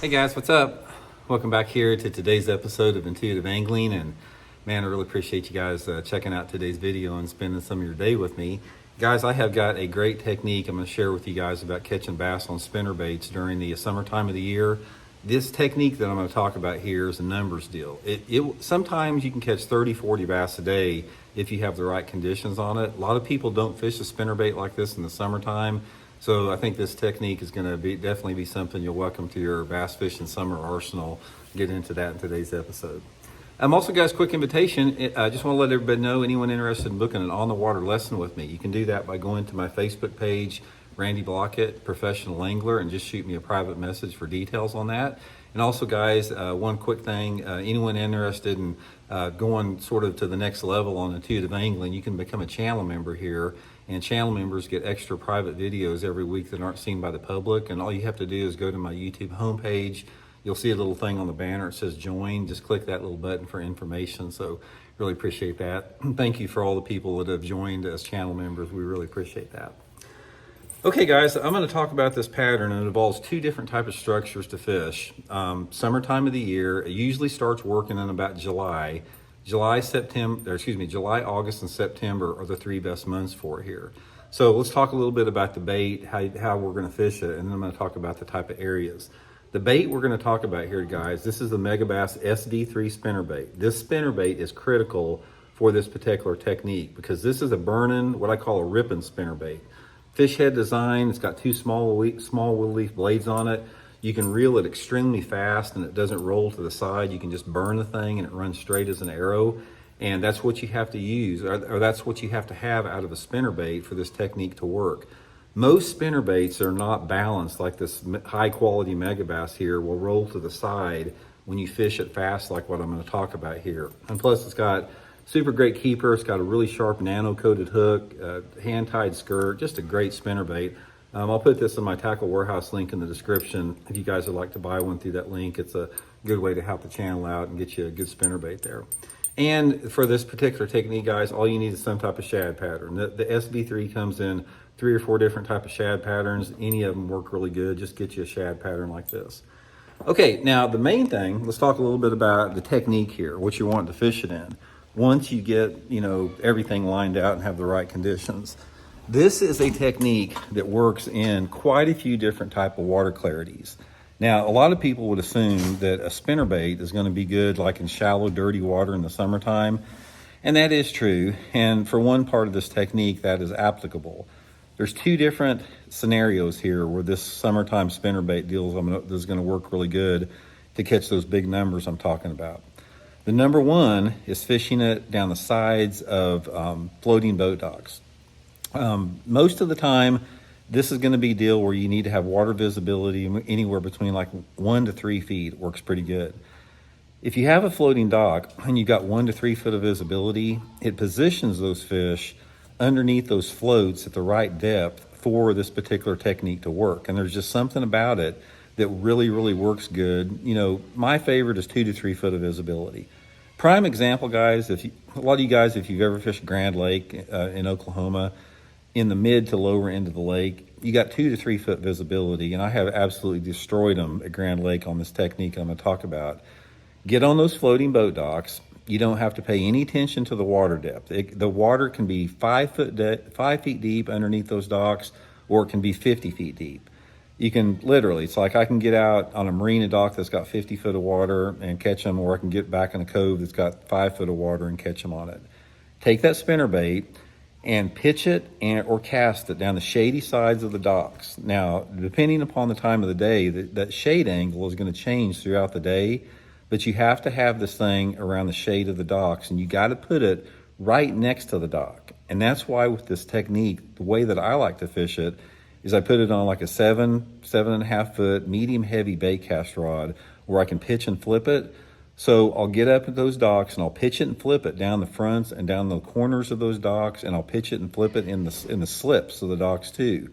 Hey guys, what's up? Welcome back here to today's episode of Intuitive Angling, and man, I really appreciate you guys checking out today's video and spending some of your day with me. Guys, I have got a great technique I'm going to share with you guys about catching bass on spinnerbaits during the summertime of the year. This technique that I'm going to talk about here is a numbers deal. Sometimes you can catch 30, 40 bass a day if you have the right conditions on it. A lot of people don't fish a spinnerbait like this in the summertime. So I think this technique is going to definitely be something you'll welcome to your bass fishing summer arsenal. Get into that in today's episode. Also, guys, quick invitation. I just want to let everybody know, anyone interested in booking an on-the-water lesson with me, you can do that by going to my Facebook page, Randy Blaukat, Professional Angler, and just shoot me a private message for details on that. And also, guys, one quick thing, anyone interested in going sort of to the next level on intuitive angling, you can become a channel member here. And channel members get extra private videos every week that aren't seen by the public. And all you have to do is go to my YouTube homepage. You'll see a little thing on the banner. It says join. Just click that little button for information. So really appreciate that. Thank you for all the people that have joined as channel members. We really appreciate that. Okay, guys, I'm going to talk about this pattern, and it involves two different types of structures to fish. Summertime of the year, it usually starts working in about July. July, August, and September are the three best months for it here. So let's talk a little bit about the bait, how we're going to fish it, and then I'm going to talk about the type of areas. The bait we're going to talk about here, guys, this is the Megabass SD3 spinnerbait. This spinnerbait is critical for this particular technique because this is a burning, what I call a ripping spinnerbait. Fish head design, it's got two small wood leaf blades on it. You can reel it extremely fast and it doesn't roll to the side. You can just burn the thing and it runs straight as an arrow. And that's what you have to use, or that's what you have to have out of a spinnerbait for this technique to work. Most spinnerbaits are not balanced like this high quality Megabass here will roll to the side when you fish it fast like what I'm going to talk about here. And plus it's got super great keeper. It's got a really sharp nano coated hook, hand-tied skirt, just a great spinnerbait. I'll put this in my Tackle Warehouse link in the description. If you guys would like to buy one through that link, it's a good way to help the channel out and get you a good spinnerbait there. And for this particular technique, guys, all you need is some type of shad pattern. The SB3 comes in 3 or 4 different type of shad patterns. Any of them work really good. Just get you a shad pattern like this. Okay, now the main thing, let's talk a little bit about the technique here, what you want to fish it in. Once you get, everything lined out and have the right conditions. This is a technique that works in quite a few different type of water clarities. Now, a lot of people would assume that a spinnerbait is going to be good like in shallow, dirty water in the summertime. And that is true. And for one part of this technique, that is applicable. There's two different scenarios here where this summertime spinnerbait is going to work really good to catch those big numbers I'm talking about. The number one is fishing it down the sides of floating boat docks. Most of the time, this is going to be a deal where you need to have water visibility anywhere between like 1 to 3 feet. It works pretty good. If you have a floating dock and you've got 1 to 3 foot of visibility, it positions those fish underneath those floats at the right depth for this particular technique to work. And there's just something about it that really, really works good. My favorite is 2 to 3 foot of visibility. Prime example, guys, a lot of you guys, if you've ever fished Grand Lake in Oklahoma, in the mid to lower end of the lake, you got 2 to 3 foot visibility, and I have absolutely destroyed them at Grand Lake on this technique I'm going to talk about. Get on those floating boat docks. You don't have to pay any attention to the water depth. The water can be 5 feet deep underneath those docks, or it can be 50 feet deep. You can literally, it's like I can get out on a marina dock that's got 50 foot of water and catch them, or I can get back in a cove that's got 5 foot of water and catch them on it. Take that spinnerbait and pitch it or cast it down the shady sides of the docks. Now, depending upon the time of the day, that shade angle is going to change throughout the day, but you have to have this thing around the shade of the docks, and you got to put it right next to the dock. And that's why with this technique, the way that I like to fish it is I put it on like a 7.5 foot medium heavy bait cast rod where I can pitch and flip it. So I'll get up at those docks and I'll pitch it and flip it down the fronts and down the corners of those docks, and I'll pitch it and flip it in the slips of the docks too.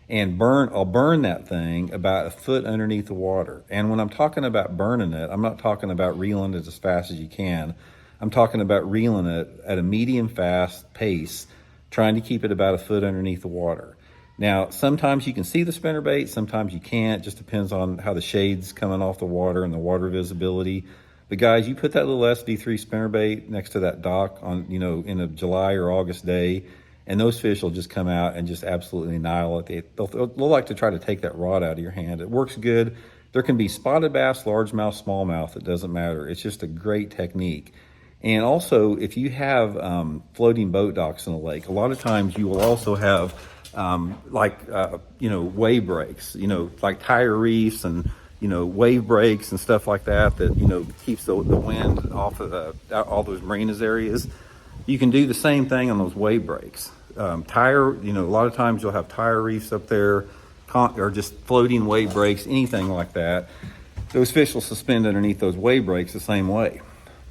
And I'll burn that thing about 1 foot underneath the water. And when I'm talking about burning it, I'm not talking about reeling it as fast as you can. I'm talking about reeling it at a medium fast pace, trying to keep it about 1 foot underneath the water. Now, sometimes you can see the spinnerbait, sometimes you can't. Just depends on how the shade's coming off the water and the water visibility. But guys, you put that little SD3 spinnerbait next to that dock on, in a July or August day, and those fish will just come out and just absolutely annihilate. They'll like to try to take that rod out of your hand. It works good. There can be spotted bass, largemouth, smallmouth. It doesn't matter. It's just a great technique. And also, if you have floating boat docks in a lake, a lot of times you will also have wave breaks, like tire reefs and, wave breaks and stuff like that, keeps the wind off of all those marinas areas. You can do the same thing on those wave breaks. A lot of times you'll have tire reefs up there, or just floating wave breaks, anything like that. Those fish will suspend underneath those wave breaks the same way.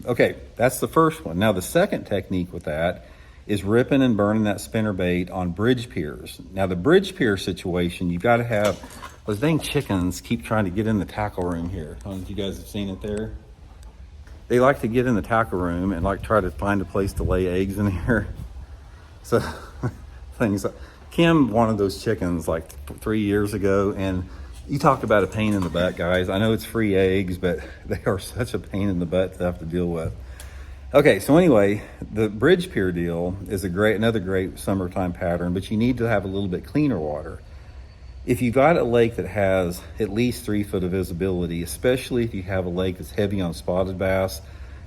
Okay, that's the first one. Now the second technique with that is ripping and burning that spinnerbait on bridge piers. Now the bridge pier situation, you've got to have, those dang chickens keep trying to get in the tackle room here. I don't know if you guys have seen it there. They like to get in the tackle room and like try to find a place to lay eggs in here. So things like, Kim wanted those chickens like 3 years ago, and you talk about a pain in the butt, guys. I know it's free eggs, but they are such a pain in the butt to have to deal with. Okay, so anyway, the bridge pier deal is another great summertime pattern, but you need to have a little bit cleaner water. If you've got a lake that has at least 3 foot of visibility, especially if you have a lake that's heavy on spotted bass,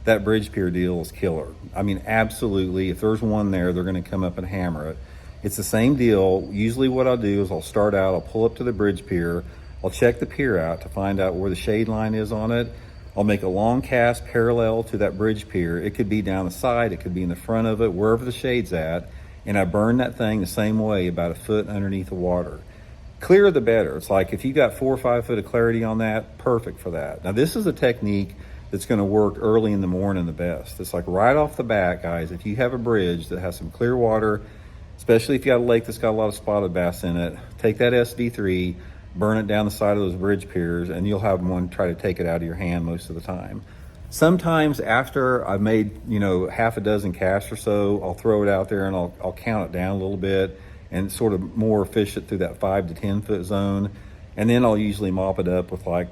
that bridge pier deal is killer. I mean, absolutely. If there's one there, they're going to come up and hammer it. It's the same deal. Usually what I'll do is I'll start out, I'll pull up to the bridge pier, I'll check the pier out to find out where the shade line is on it. I'll make a long cast parallel to that bridge pier. It could be down the side, it could be in the front of it, wherever the shade's at, and I burn that thing the same way, about a foot underneath the water. Clearer the better. It's like if you got 4 or 5 foot of clarity on that, perfect for that. Now this is a technique that's going to work early in the morning the best. It's like right off the bat, guys, if you have a bridge that has some clear water, especially if you got a lake that's got a lot of spotted bass in it, take that SD3, burn it down the side of those bridge piers, and you'll have one try to take it out of your hand most of the time. Sometimes after I've made, half a dozen casts or so, I'll throw it out there and I'll count it down a little bit and sort of more fish it through that 5 to 10 foot zone. And then I'll usually mop it up with like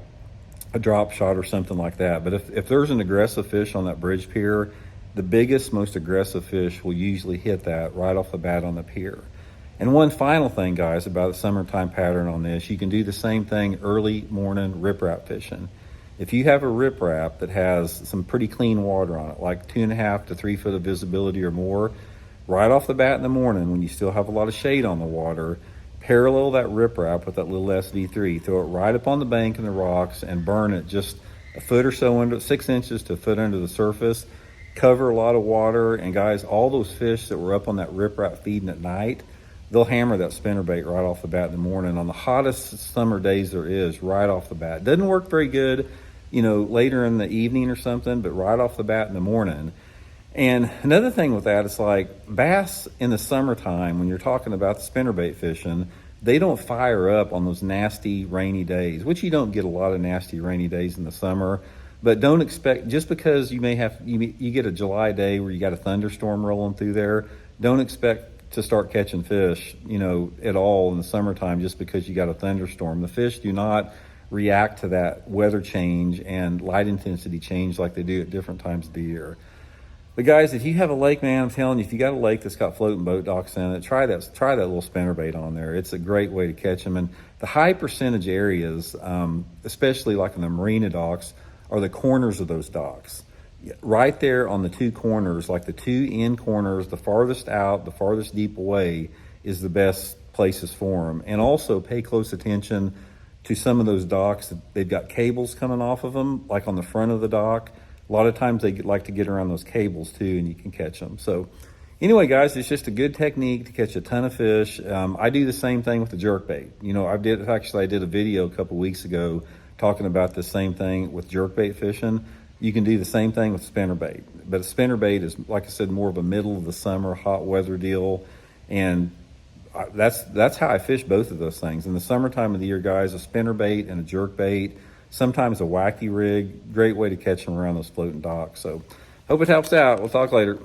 a drop shot or something like that. But if there's an aggressive fish on that bridge pier, the biggest, most aggressive fish will usually hit that right off the bat on the pier. And one final thing, guys, about the summertime pattern on this, you can do the same thing early morning riprap fishing. If you have a riprap that has some pretty clean water on it, like 2.5 to 3 foot of visibility or more, right off the bat in the morning when you still have a lot of shade on the water, parallel that riprap with that little SD3, throw it right up on the bank in the rocks and burn it just a foot or so under, 6 inches to a foot under the surface, cover a lot of water. And guys, all those fish that were up on that riprap feeding at night, they'll hammer that spinnerbait right off the bat in the morning on the hottest summer days there is, right off the bat. It doesn't work very good, later in the evening or something, but right off the bat in the morning. And another thing with that is like bass in the summertime, when you're talking about the spinnerbait fishing, they don't fire up on those nasty rainy days, which you don't get a lot of nasty rainy days in the summer. But don't expect, just because you get a July day where you got a thunderstorm rolling through there, don't expect to start catching fish, at all in the summertime just because you got a thunderstorm. The fish do not react to that weather change and light intensity change like they do at different times of the year. But guys, if you have a lake, man, I'm telling you, if you got a lake that's got floating boat docks in it, try that little spinnerbait on there. It's a great way to catch them. And the high percentage areas, especially like in the marina docks, are the corners of those docks. Right there on the 2 corners, like the 2 end corners, the farthest out, the farthest deep away is the best places for them. And also pay close attention to some of those docks. They've got cables coming off of them, like on the front of the dock. A lot of times they like to get around those cables too, and you can catch them. So anyway, guys, it's just a good technique to catch a ton of fish. I do the same thing with the jerkbait. I did a video a couple weeks ago talking about the same thing with jerkbait fishing. You can do the same thing with spinnerbait, but a spinnerbait is, like I said, more of a middle of the summer hot weather deal. And that's how I fish both of those things. In the summertime of the year, guys, a spinnerbait and a jerkbait, sometimes a wacky rig, great way to catch them around those floating docks. So hope it helps out. We'll talk later.